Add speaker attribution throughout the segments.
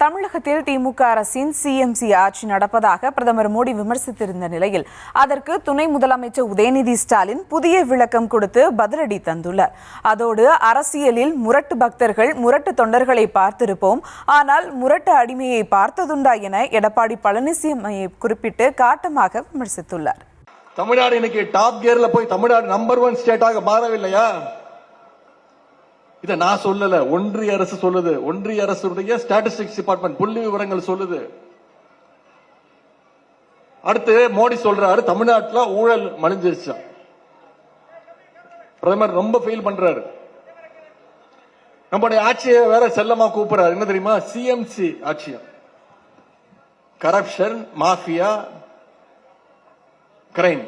Speaker 1: தமிழகத்தில் திமுக அரசின் சிஎம்சி ஆட்சி நடப்பதாக பிரதமர் மோடி விமர்சித்திருந்த நிலையில் அதற்கு துணை முதலமைச்சர் உதயநிதி ஸ்டாலின் புதிய விளக்கம் கொடுத்து பதிலடி தந்துள்ளார். அதோடு அரசியலில் முரட்டு பக்தர்கள் முரட்டு தொண்டர்களை பார்த்திருப்போம், ஆனால் முரட்டு அடிமையை பார்த்ததுண்டா என எடப்பாடி பழனிசாமியை குறிப்பிட்டு காட்டமாக விமர்சித்துள்ளார்.
Speaker 2: தமிழ்நாடு இன்னைக்கு டாப் கியர்ல போய் தமிழ்நாடு நம்பர் 1 ஸ்டேட்டாக மாறவில்லையா? இதை நான் சொல்லல, ஒன்றிய அரசு சொல்லுது. ஒன்றிய அரசுடைய ஸ்டாட்டிஸ்டிக்ஸ் டிபார்ட்மெண்ட் புள்ளி விவரங்கள் சொல்லுது. அடுத்து மோடி சொல்றாரு தமிழ்நாட்டில் ஊழல் மலிஞ்சிருச்சா. பிரதமர் ரொம்ப ஃபீல் பண்றாரு. நம்முடைய ஆட்சியை வேற செல்லமா கூப்பிடுறாரு. என்ன தெரியுமா? சிஎம்சி ஆட்சியா, கரப்ஷன், மாஃபியா, கிரைம்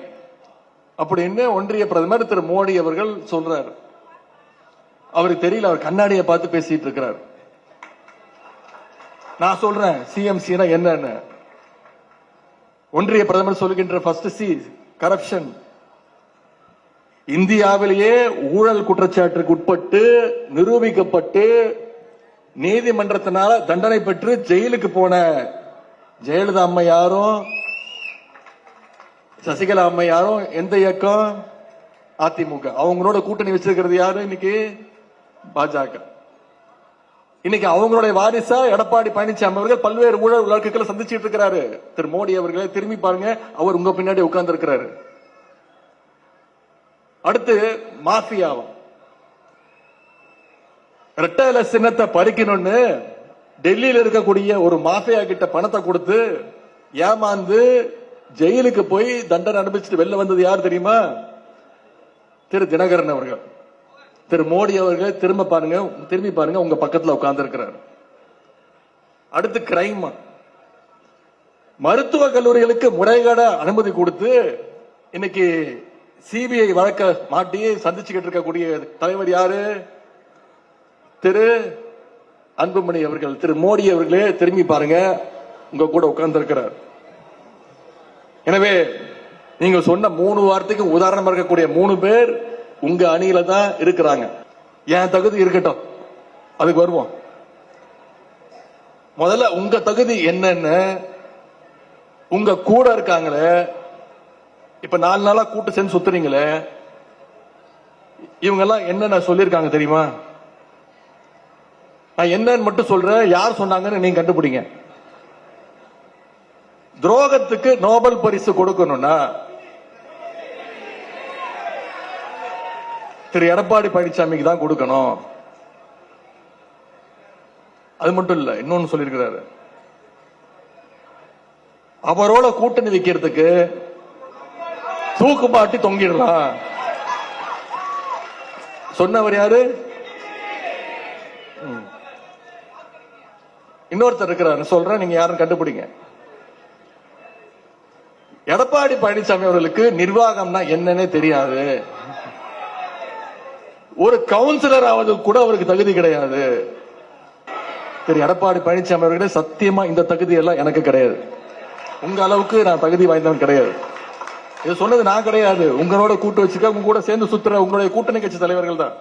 Speaker 2: அப்படின்னு ஒன்றிய பிரதமர் திரு மோடி அவர்கள் சொல்றாரு. அவருக்கு தெரியல, அவர் கண்ணாடியை பார்த்து பேசிட்டு இருக்கிறார். நான் சொல்றேன் சிஎம்சினா என்னன்னு. ஒன்றிய பிரதமர் சொல்லுகின்ற ஃபர்ஸ்ட் சி கரப்ஷன். இந்தியாவிலேயே ஊழல் குற்றச்சாட்டுக்கு உட்பட்டு நிரூபிக்கப்பட்டு நீதிமன்றத்தினால தண்டனை பெற்று ஜெயிலுக்கு போன ஜெயலலிதா அம்மையாரும் சசிகலா அம்மையாரும் எந்த இயக்கம்? அதிமுக. அவங்களோட கூட்டணி வச்சிருக்கிறது யாரு? இன்னைக்கு பாஜக. இன்னைக்கு அவங்களுடைய வாரிசா எடப்பாடி பழனிசாமி அவர்கள் பல்வேறு ஊழல் வழக்குகளை சந்திச்சுட்டு இருக்கிறாரு. திரு மோடி அவர்களை திரும்பி பாருங்க, அவர் உங்க பின்னாடி உட்கார்ந்து இருக்கிறாரு. அடுத்து மாஃபியாவும் ரெட்டை சின்னத்தை பறிக்கணும்னு டெல்லியில் இருக்கக்கூடிய ஒரு மாஃபியா கிட்ட பணத்தை கொடுத்து ஏமாந்து ஜெயிலுக்கு போய் தண்டனை அனுபவிச்சுட்டு வெளில வந்தது யார் தெரியுமா? திரு தினகரன் அவர்கள். திரு மோடி அவர்கள் திரும்பி பாருங்க, உங்க பக்கத்தில் உட்கார்ந்து இருக்கிறார். அடுத்து கிரைம். மருத்துவ கல்லூரிகளுக்கு முறைகேட அனுமதி கொடுத்து இன்னைக்கு சிபிஐ வழக்க மாட்டி சந்திச்சுக்கிட்டு இருக்கக்கூடிய தலைவர் யாரு? திரு அன்புமணி அவர்கள். திரு மோடி அவர்களே திரும்பி பாருங்க, உங்க கூட உட்கார்ந்து இருக்கிறார். எனவே நீங்க சொன்ன 3 வார்த்தைக்கு உதாரணமா இருக்கக்கூடிய 3 பேர் உங்க அணியில தான் இருக்கிறாங்க. என் தகுதி இருக்கட்டும், அதுக்கு வருவோம். முதல்ல உங்க தகுதி என்னன்னு உங்க கூட இருக்காங்களே, இப்ப 4 நாளா கூட்டு சேர்ந்து சுத்துறீங்களே, இவங்க எல்லாம் என்னென்ன சொல்லிருக்காங்க தெரியுமா? நான் என்னன்னு மட்டும் சொல்றேன், யார் சொன்னாங்கன்னு நீங்க கண்டுபிடிங்க. துரோகத்துக்கு நோபல் பரிசு கொடுக்கணும்னா திரு எடப்பாடி பழனிசாமிக்கு தான் கொடுக்கணும். அது மட்டும் இல்ல, இன்னொன்னு சொல்லியிருக்கிறாரு, அவரோட கூட்டணி வைக்கிறதுக்கு தூக்கு மாட்டி தொங்கிடலாம். சொன்னவர் யாரு? இன்னொருத்தர் இருக்கிறாரு, சொல்றேன், நீங்க யாரும் கண்டுபிடிங்க. எடப்பாடி பழனிசாமி அவர்களுக்கு நிர்வாகம்னா என்னன்னே தெரியாது. ஒரு கவுன்சிலர் ஆவது கூட அவருக்கு தகுதி கிடையாது. திரு எடப்பாடி பழனிசாமி அவர்களே, சத்தியமா இந்த தகுதி எல்லாம் எனக்கு கிடையாது. உங்க அளவுக்கு நான் தகுதி வாய்ந்தவன் கிடையாது. இது சொன்னது நான் கிடையாது. உங்களோட கூட்டு வச்சுக்க, உங்க கூட சேர்ந்து சுத்துற உங்களுடைய கூட்டணி கட்சி தலைவர்கள் தான்.